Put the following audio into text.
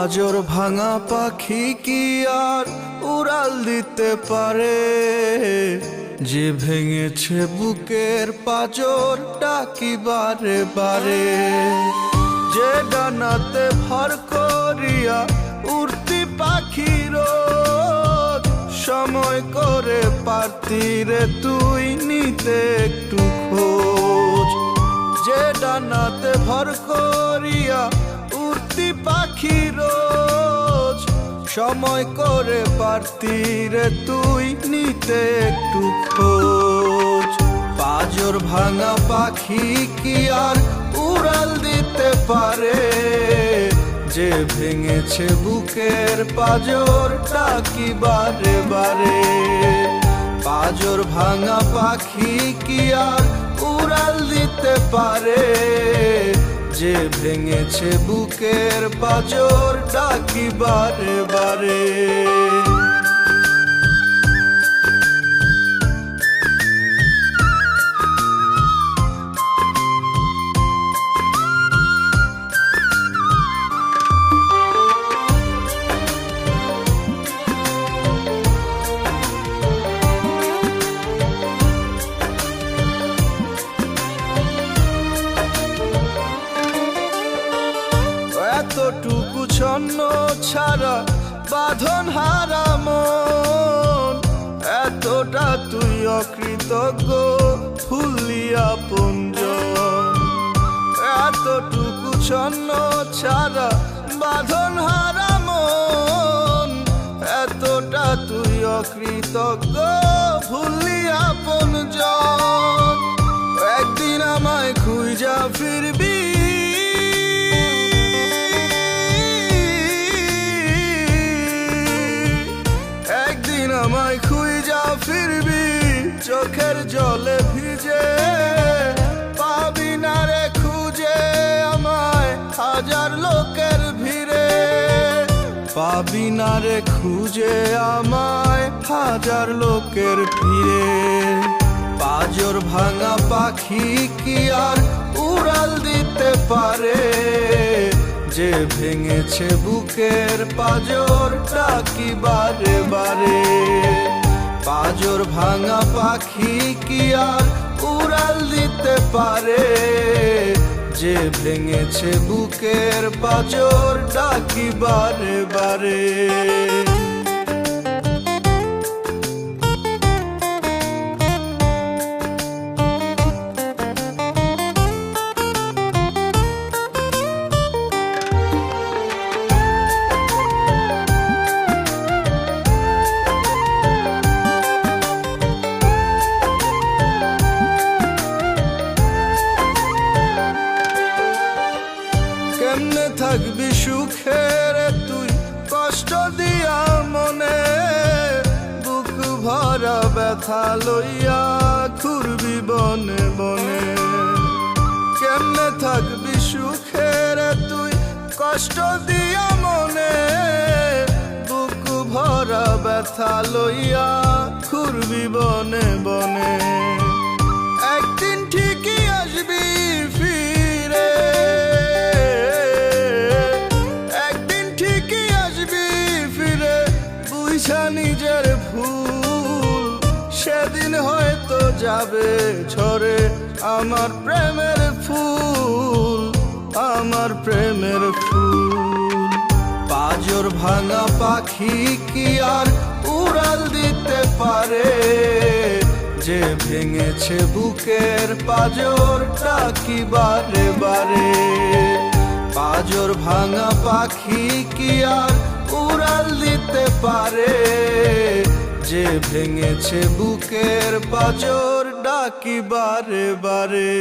পাজর ভাঙা পাখি কি আর উড়াল দিতে পারে? যে ভেঙেছে বুকের পাজর ডাকি বারে বারে। যে ডানাতে ভর করিয়া উড়তি পাখি রোজ, সময় করে পারতি রে তুই নিতে একটু খোঁজ। যে ডানাতে ভর করিয়া উড়তি পাখি রোজ, সময় করে পারতি রে তুই নিতে একটু খোঁজ। পাজর ভাঙা পাখি কি আর উড়াল দিতে পারে? যে ভেঙেছে বুকের পাজর ডাকি বারে বারে। পাজর ভাঙা পাখি কি আর উড়াল দিতে পারে? যে ভেঙেছে বুকের পাজর ডাকি বারে বারে। এতটুকু ছন্ন ছাড়া বাঁধন হারা মন, এতটা তুই অকৃতজ্ঞ ভুললি আপনজন। এতটুকু ছন্ন ছাড়া বাঁধন হারা মন, এতটা তুই অকৃতজ্ঞ ভুললি আপনজন। একদিন আমায় খুঁজা ফিরবি, আমায় খুঁজা ফিরবি চোখের জলে ভিজে। পাবি না রে খুঁজে আমায় হাজার লোকের ভিড়ে। পাবি না রে খুঁজে আমায় হাজার লোকের ভিড়ে। পাজর ভাঙা পাখি কি আর উড়াল দিতে পারে? যে ভেঙেছে বুকের পাজর ডাকি বারে বারে। পাজর ভাঙা পাখি কি আর উড়াল দিতে পারে? যে ভেঙেছে বুকের পাজর ডাকি বারে বারে। কেমনে থাকবি সুখের তুই কষ্ট দিয়া মনে? বুক ভরা ব্যথা লইয়া ঘুরবি বনে বনে। কেমনে থাকবি সুখের তুই কষ্ট দিয়া মনে? বুক ভরা ব্যথা লইয়া ঘুরবি বনে বনে। একদিন ঠিকই আসবি ফিরে, নিজের ভুল। সেদিন হয়তো যাবে ঝরে আমার প্রেমের ফুল, আমার প্রেমের ফুল। পাজর ভাঙা পাখি কি আর উড়াল দিতে পারে? যে ভেঙেছে বুকের পাজর ডাকি বারে বারে। পাজর ভাঙা পাখি কি আর উড়াল দিতে পারে? যে ভেঙেছে বুকের পাজর ডাকি বারে বারে।